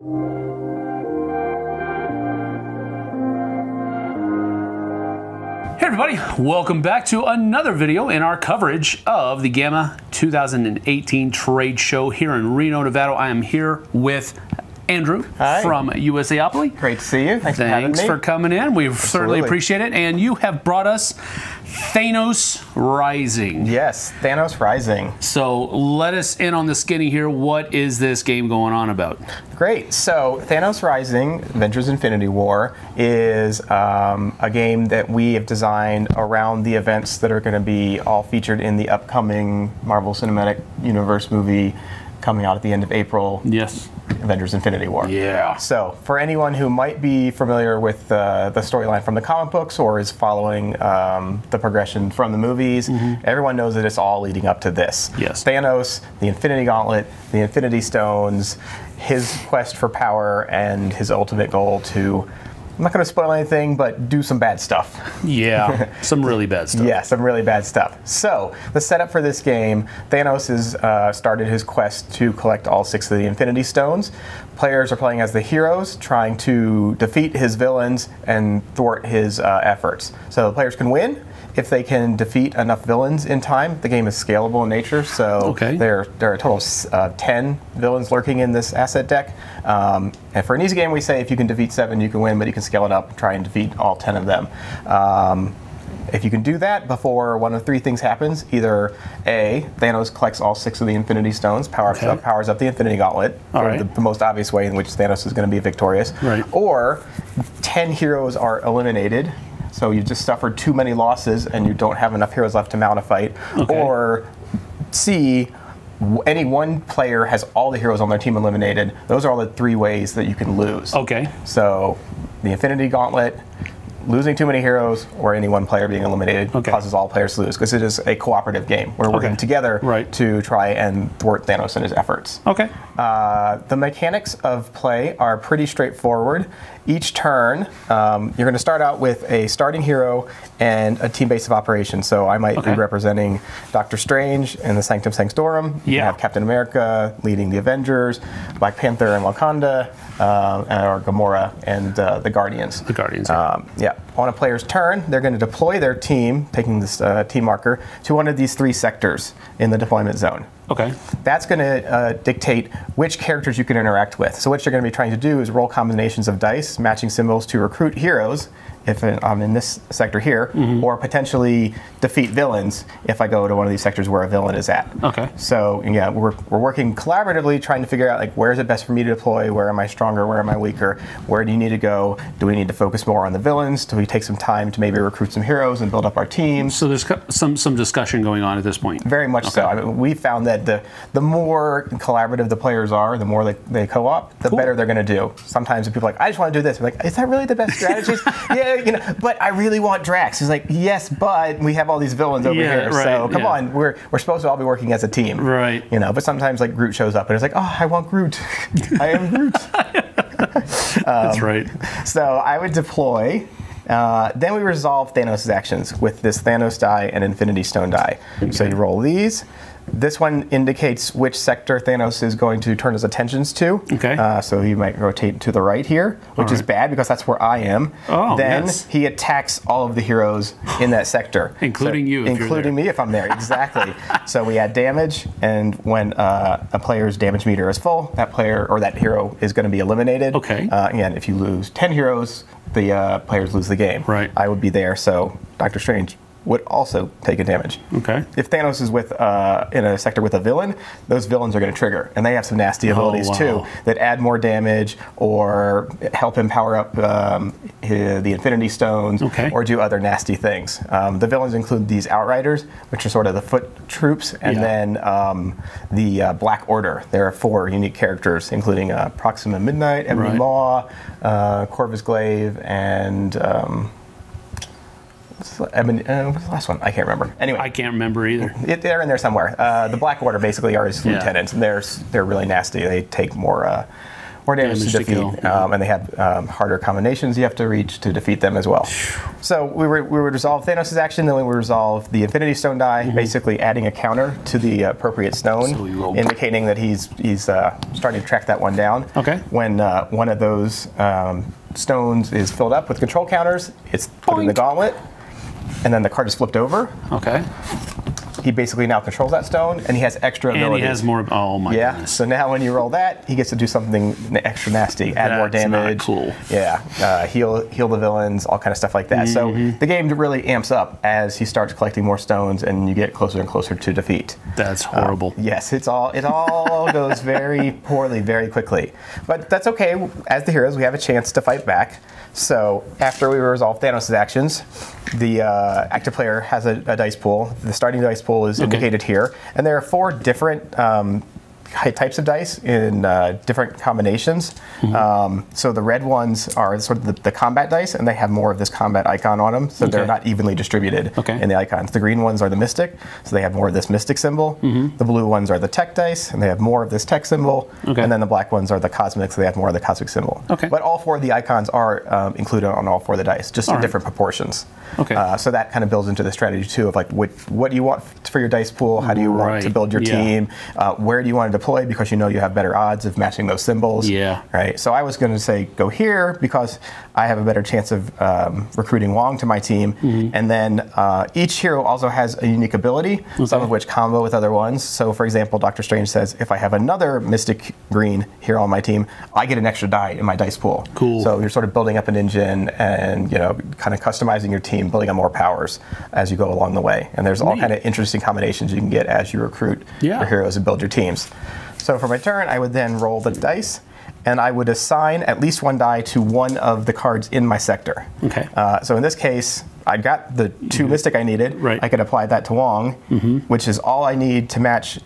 Hey everybody, welcome back to another video in our coverage of the GAMA 2018 trade show here in Reno, Nevada. I am here with Andrew from USAopoly. Great to see you. Thanks for having me. Thanks for coming in. We certainly appreciate it. And you have brought us Thanos Rising. Yes, Thanos Rising. So let us in on the skinny here. What is this game going on about? Great. So Thanos Rising, Avengers Infinity War, is a game that we have designed around the events that are going to be all featured in the upcoming Marvel Cinematic Universe movie coming out at the end of April. Yes. Avengers Infinity War. Yeah. So for anyone who might be familiar with the storyline from the comic books or is following the progression from the movies, everyone knows that it's all leading up to this. Yes. Thanos, the Infinity Gauntlet, the Infinity Stones, his quest for power, and his ultimate goal to, I'm not going to spoil anything, but do some bad stuff. Yeah, some really bad stuff. Yeah, some really bad stuff. So, the setup for this game, Thanos has started his quest to collect all 6 of the Infinity Stones. Players are playing as the heroes, trying to defeat his villains and thwart his efforts. So, the players can win if they can defeat enough villains in time. The game is scalable in nature, so there are a total of 10 villains lurking in this asset deck. And for an easy game, we say if you can defeat 7, you can win, but you can scale it up and try and defeat all 10 of them. If you can do that before one of 3 things happens, either A, Thanos collects all 6 of the Infinity Stones, powers up the Infinity Gauntlet, the most obvious way in which Thanos is going to be victorious, or 10 heroes are eliminated. So you just suffered too many losses and you don't have enough heroes left to mount a fight. Or C, any one player has all the heroes on their team eliminated. Those are all the 3 ways that you can lose. So the Infinity Gauntlet, losing too many heroes, or any one player being eliminated causes all players to lose, because it is a cooperative game. We're working together to try and thwart Thanos in his efforts. The mechanics of play are pretty straightforward. Each turn, you're going to start out with a starting hero and a team base of operations. So I might be representing Doctor Strange in the Sanctum Sanctorum. You have Captain America leading the Avengers, Black Panther and Wakanda, or Gamora and the Guardians. On a player's turn, they're going to deploy their team, taking this team marker, to one of these 3 sectors in the deployment zone. That's going to dictate which characters you can interact with. So what you're going to be trying to do is roll combinations of dice, matching symbols to recruit heroes, if I'm in this sector here, or potentially defeat villains if I go to one of these sectors where a villain is at. So yeah, we're working collaboratively, trying to figure out, like, where is it best for me to deploy, where am I stronger, where am I weaker, where do you need to go, do we need to focus more on the villains, do we take some time to maybe recruit some heroes and build up our teams? So there's some discussion going on at this point. Very much so. I mean, we found that the more collaborative the players are, the more they co-op, the better they're going to do. Sometimes people are like, I just want to do this. I'm like, is that really the best strategy? Yeah, but I really want Drax. He's like, yes, but we have all these villains over here. So come on, we're supposed to all be working as a team. But sometimes, like, Groot shows up and it's like, oh, I want Groot. I am Groot. That's right. So I would deploy. Then we resolve Thanos' actions with this Thanos die and Infinity Stone die. So you roll these. This one indicates which sector Thanos is going to turn his attentions to. So he might rotate to the right here, which is bad because that's where I am. Then he attacks all of the heroes in that sector. Including you, including me if I'm there, exactly. So we add damage, and when a player's damage meter is full, that player or that hero is going to be eliminated. Again, if you lose 10 heroes, the players lose the game. I would be there, so Doctor Strange would also take a damage. If Thanos is in a sector with a villain, those villains are going to trigger, and they have some nasty abilities too that add more damage or help him power up the Infinity Stones or do other nasty things. The villains include these Outriders, which are sort of the foot troops, and then the Black Order. There are 4 unique characters, including Proxima Midnight, Ebony Maw, Corvus Glaive, and what's the last one? I can't remember. Anyway, I can't remember either. They're in there somewhere. The Black Order basically are his lieutenants, and they're really nasty. They take more or damage to defeat. And they have harder combinations you have to reach to defeat them as well. So we would resolve Thanos' action, then we would resolve the Infinity Stone die, basically adding a counter to the appropriate stone, indicating that he's starting to track that one down. Okay. When one of those stones is filled up with control counters, it's put in the gauntlet, and then the card is flipped over. Okay. He basically now controls that stone, and he has extra abilities. And he has more. Oh my goodness. So now when you roll that, he gets to do something extra nasty, add more damage. Not cool. Yeah, heal the villains, all kind of stuff like that. So the game really amps up as he starts collecting more stones, and you get closer and closer to defeat. That's horrible. Yes, it all goes very poorly, very quickly. But that's okay. As the heroes, we have a chance to fight back. So after we resolve Thanos' actions, the active player has a dice pool. The starting dice pool is indicated here. And there are 4 different types of dice in different combinations. So the red ones are sort of the combat dice, and they have more of this combat icon on them, so they're not evenly distributed in the icons. The green ones are the mystic, so they have more of this mystic symbol. The blue ones are the tech dice, and they have more of this tech symbol. And then the black ones are the cosmic, so they have more of the cosmic symbol. But all 4 of the icons are included on all 4 of the dice, just in different proportions. So that kind of builds into the strategy too of like what do you want for your dice pool? How do you want to build your team? Where do you want to deploy, because you know you have better odds of matching those symbols. Right. So I was going to say go here because I have a better chance of recruiting Wong to my team. And then each hero also has a unique ability, some of which combo with other ones. So for example, Doctor Strange says if I have another Mystic Green hero on my team, I get an extra die in my dice pool. So you're sort of building up an engine and kind of customizing your team, building up more powers as you go along the way. And there's all kind of interesting combinations you can get as you recruit your heroes and build your teams. So for my turn, I would then roll the dice, and I would assign at least 1 die to one of the cards in my sector. So in this case, I got the 2 Mystic I needed. I could apply that to Wong, which is all I need to match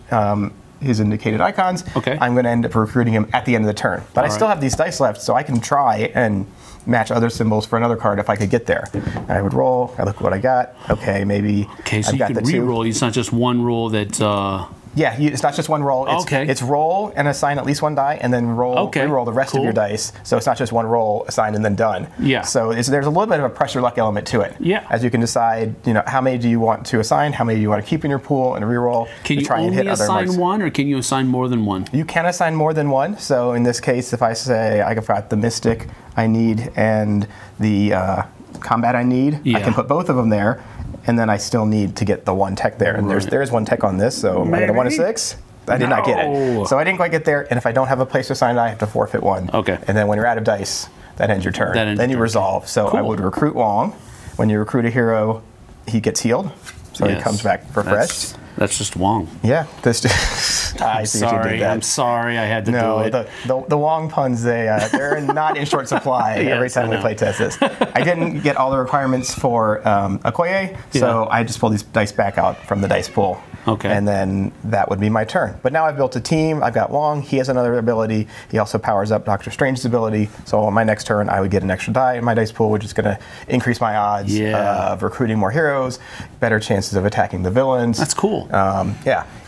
his indicated icons. I'm going to end up recruiting him at the end of the turn. But I still have these dice left, so I can try and match other symbols for another card if I could get there. I would roll, I look at what I got. Okay, maybe so you can re-roll. It's not just one roll that... Yeah, it's not just one roll. It's roll and assign at least 1 die, and then re-roll the rest of your dice. So it's not just one roll, assigned, and then done. So there's a little bit of a pressure luck element to it. As you can decide, how many do you want to assign, how many do you want to keep in your pool, and re-roll. Can you only assign 1, or can you assign more than 1? You can assign more than 1. So in this case, if I say I've got the Mystic I need and the combat I need, I can put both of them there. And then I still need to get the 1 tech there. And there's 1 tech on this, so I got a 1 to 6. I did not get it. So I didn't quite get there, and if I don't have a place to assign, I have to forfeit 1. And then when you're out of dice, that ends your turn. Then you resolve. So I would recruit Wong. When you recruit a hero, he gets healed. So he comes back refreshed. That's just Wong. Yeah. I'm sorry. I'm sorry. I had to do it. The Wong puns, they're not in short supply every time we play test this. I didn't get all the requirements for Okoye, so I just pulled these dice back out from the dice pool. And then that would be my turn. But now I've built a team. I've got Wong. He has another ability. He also powers up Doctor Strange's ability. So on my next turn, I would get an extra die in my dice pool, which is going to increase my odds of recruiting more heroes, better chances of attacking the villains. That's cool.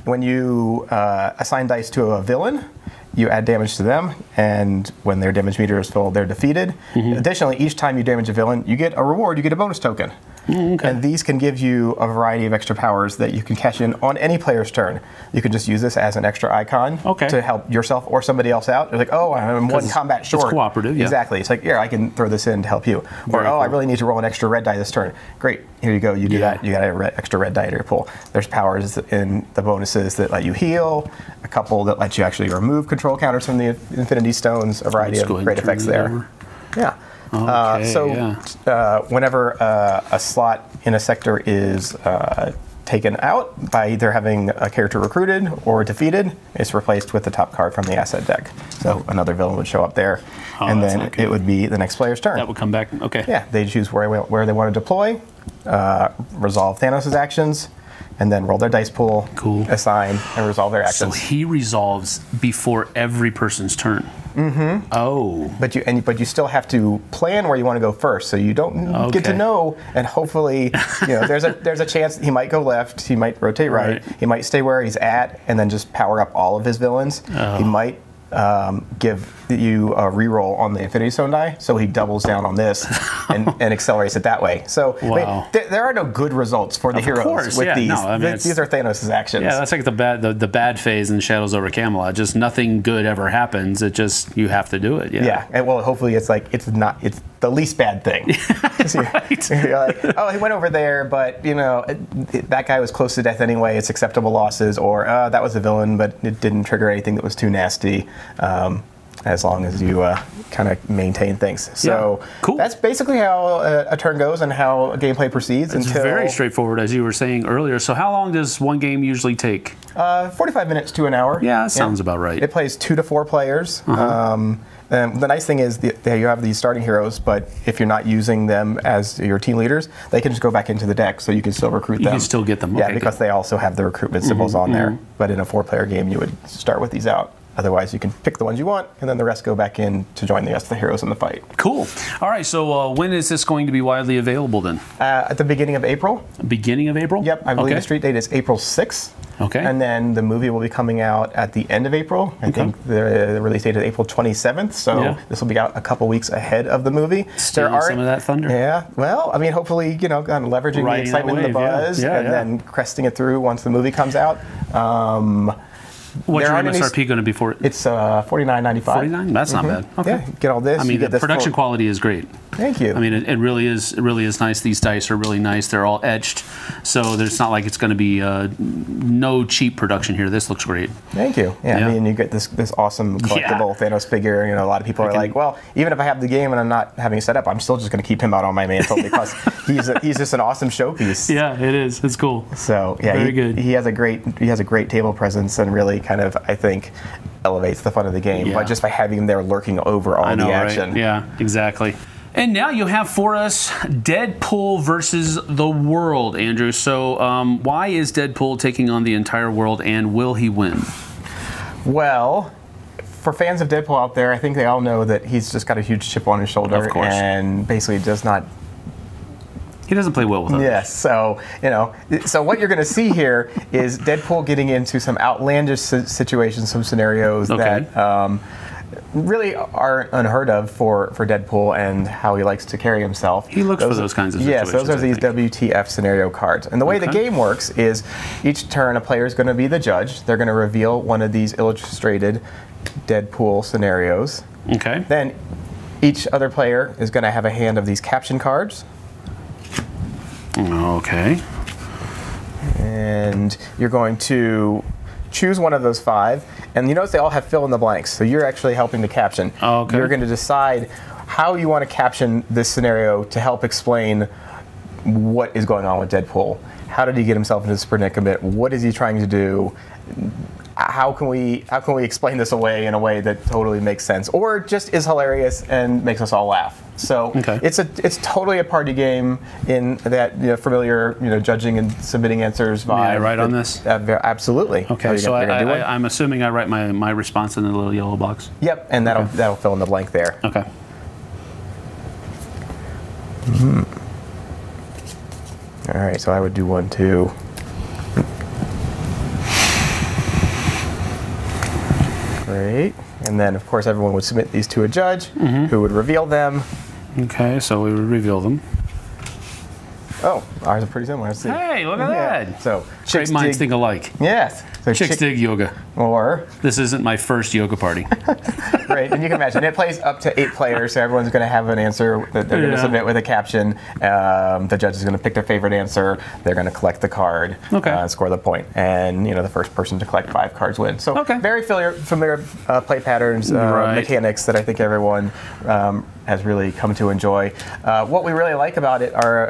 When you assign dice to a villain, you add damage to them, and when their damage meter is full, they're defeated. Additionally, each time you damage a villain, you get a reward, you get a bonus token. And these can give you a variety of extra powers that you can cash in on any player's turn. You can just use this as an extra icon to help yourself or somebody else out. They're like, oh, I'm 1 combat short. It's cooperative, Exactly. It's like, here, I can throw this in to help you. Or, I really need to roll an extra red die this turn. Great. Here you go. You do that. You got an extra red die to your pool. There's powers in the bonuses that let you heal, a couple that let you actually remove control counters from the Infinity Stones, a variety of great effects there. Whenever a slot in a sector is taken out by either having a character recruited or defeated, it's replaced with the top card from the asset deck. So another villain would show up there, and then it would be the next player's turn. That would come back. Yeah, they choose where they want to deploy, resolve Thanos' actions, and then roll their dice pool, assign, and resolve their actions. So he resolves before every person's turn. But you still have to plan where you want to go first, so you don't get to know. And hopefully, there's a chance he might go left, he might rotate right, he might stay where he's at, and then just power up all of his villains. He might give you reroll on the Infinity Stone die, so he doubles down on this and accelerates it that way. So wow. there are no good results for the heroes with these. No, I mean, these are Thanos' actions. Yeah, that's like the bad phase in Shadows over Camelot. Just nothing good ever happens. It just, you have to do it. Yeah. Yeah, and well, hopefully it's the least bad thing. Right. You're like, oh, he went over there, but that guy was close to death anyway. It's acceptable losses, or that was a villain, but it didn't trigger anything that was too nasty. As long as you kind of maintain things. So cool. That's basically how a turn goes and how gameplay proceeds. It's very straightforward, as you were saying earlier. So how long does one game usually take? 45 minutes to an hour. Yeah, that sounds about right. It plays 2 to 4 players. And the nice thing is that you have these starting heroes, but if you're not using them as your team leaders, they can just go back into the deck, so you can still recruit them. You can still get them. Yeah, okay, because they also have the recruitment symbols on there. But in a 4-player game, you would start with these out. Otherwise, you can pick the ones you want, and then the rest go back in to join the rest of the heroes in the fight. Cool. All right, so when is this going to be widely available then? At the beginning of April. Beginning of April? Yep, I believe the street date is April 6th. Okay. And then the movie will be coming out at the end of April. I think the release date is April 27th, so this will be out a couple weeks ahead of the movie. Stealing some of that thunder. Yeah, well, I mean, hopefully, kind of leveraging the excitement and the buzz, and then cresting it through once the movie comes out. What's your MSRP going to be for it? It's $49.95. $49? That's not bad. Okay. Yeah, get all this. I mean, the production quality is great. Thank you. I mean, it really is nice. These dice are really nice. They're all etched, so there's not like it's going to be no cheap production here. This looks great. Thank you. Yeah, I mean, you get this awesome collectible Thanos figure. A lot of people are like, well, even if I have the game and I'm not having it set up, I'm still just going to keep him out on my mantle because he's just an awesome showpiece. Yeah, it is. It's cool. So yeah, very good. He has a great table presence and really kind of, I think, elevates the fun of the game. But just by having him there lurking over all the action. Right? Yeah, exactly. And now you have for us Deadpool versus the world, Andrew. So why is Deadpool taking on the entire world, and will he win? Well, for fans of Deadpool out there, I think they all know that he's just got a huge chip on his shoulder. Of course. And basically does not... He doesn't play well with others. Yes, so, so what you're going to see here is Deadpool getting into some outlandish situations, some scenarios that... really are unheard of for Deadpool and how he likes to carry himself. He looks for those kinds of situations. Yes, those are these WTF scenario cards. And the way the game works is each turn a player is going to be the judge. They're going to reveal one of these illustrated Deadpool scenarios. Okay. Then each other player is going to have a hand of these caption cards. Okay. And you're going to choose one of those 5, and you notice they all have fill in the blanks, so you're actually helping to caption. Okay. You're going to decide how you want to caption this scenario to help explain what is going on with Deadpool. How did he get himself into this predicament? What is he trying to do? How can we explain this away in a way that totally makes sense, or just is hilarious and makes us all laugh? So it's totally a party game in that familiar judging and submitting answers vibe. May I write on this? Absolutely. Okay, so I'm assuming I write my response in the little yellow box. Yep, and that'll fill in the blank there. Okay. All right, so I would do 1, 2. Great. And then, of course, everyone would submit these to a judge who would reveal them. Okay, so we would reveal them. Oh, ours are pretty similar. Let's see. Hey, look at that. So, great minds think alike. Yes. So Chicks dig yoga. Or... This isn't my first yoga party. Right, and you can imagine it plays up to 8 players, so everyone's going to have an answer that they're going to submit with a caption. The judge is going to pick their favorite answer. They're going to collect the card, score the point, and the first person to collect 5 cards wins. So very familiar play patterns, mechanics that I think everyone has really come to enjoy. What we really like about it are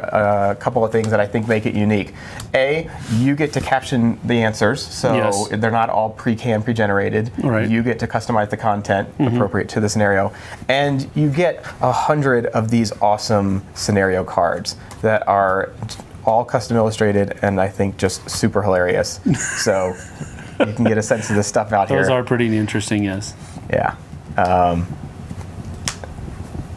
a couple of things that I think make it unique. A, you get to caption the answers, so they're not all pre-canned, pre-generated. Right. You get to customize the content appropriate to the scenario, and you get 100 of these awesome scenario cards that are all custom illustrated and I think just super hilarious. So you can get a sense of this stuff out here. Those are pretty interesting, yes. Yeah.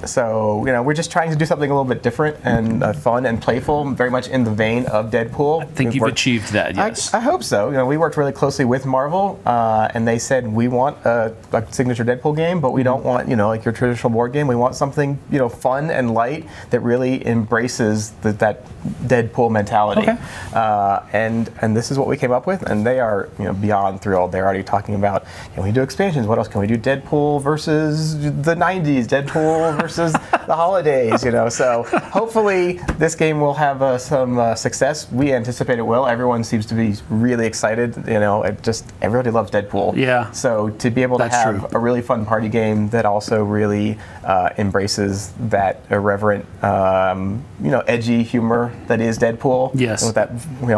So, we're just trying to do something a little bit different and fun and playful, very much in the vein of Deadpool. I think you've achieved that, yes. I hope so. We worked really closely with Marvel, and they said, we want a signature Deadpool game, but we don't want, like your traditional board game. We want something, fun and light that really embraces that Deadpool mentality. Okay. And this is what we came up with, and they are, beyond thrilled. They're already talking about, can we do expansions? What else can we do? Deadpool versus the 90s, Deadpool versus the holidays, So hopefully this game will have some success. We anticipate it will. Everyone seems to be really excited. Everybody loves Deadpool. Yeah. So to be able to have a really fun party game that also really embraces that irreverent, edgy humor that is Deadpool. Yes. With that,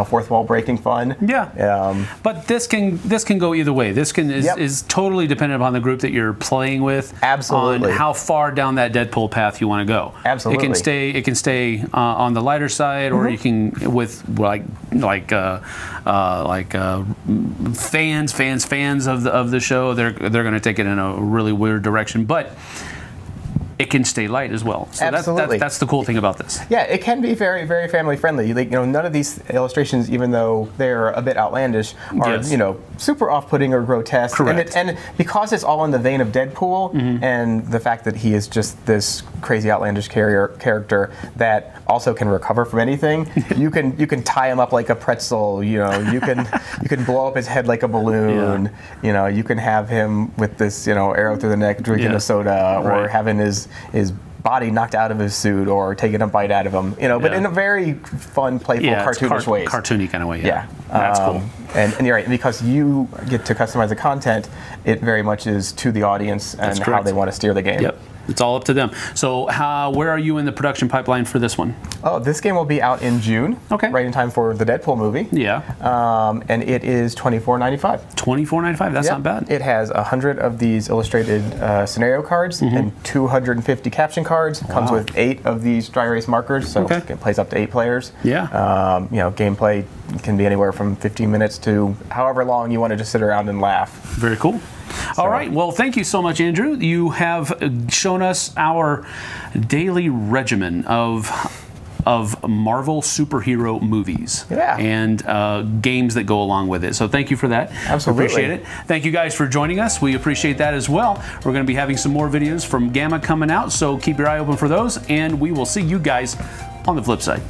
fourth wall breaking fun. Yeah. But this can go either way. This is totally dependent upon the group that you're playing with. Absolutely. On how far down that Deadpool path you want to go. Absolutely. It can stay on the lighter side, or you can with fans of the show. They're going to take it in a really weird direction, but it can stay light as well. So Absolutely. That's the cool thing about this. Yeah, it can be very, very family friendly. None of these illustrations, even though they're a bit outlandish, are super off-putting or grotesque. Correct. And because it's all in the vein of Deadpool, and the fact that he is just this crazy outlandish character that also can recover from anything, you can tie him up like a pretzel. You can blow up his head like a balloon. Yeah. You can have him with this arrow through the neck drinking a soda, or having his body knocked out of his suit, or taking a bite out of him, but in a very fun, playful, cartoonish way. Cartoony kind of way, yeah. That's cool. And you're right, because you get to customize the content, it very much is to the audience and how they want to steer the game. Yep. It's all up to them. So where are you in the production pipeline for this one? Oh, this game will be out in June. Okay. Right in time for the Deadpool movie. Yeah. And it is $24.95. $24.95. That's not bad. It has 100 of these illustrated scenario cards and 250 caption cards. Wow. Comes with 8 of these dry erase markers, so it plays up to 8 players. Yeah. Gameplay can be anywhere from 15 minutes to however long you want to just sit around and laugh. Very cool. All right. Well, thank you so much, Andrew. You have shown us our daily regimen of Marvel superhero movies and games that go along with it. So thank you for that. Absolutely. Appreciate it. Thank you guys for joining us. We appreciate that as well. We're going to be having some more videos from GAMA coming out, so keep your eye open for those, and we will see you guys on the flip side.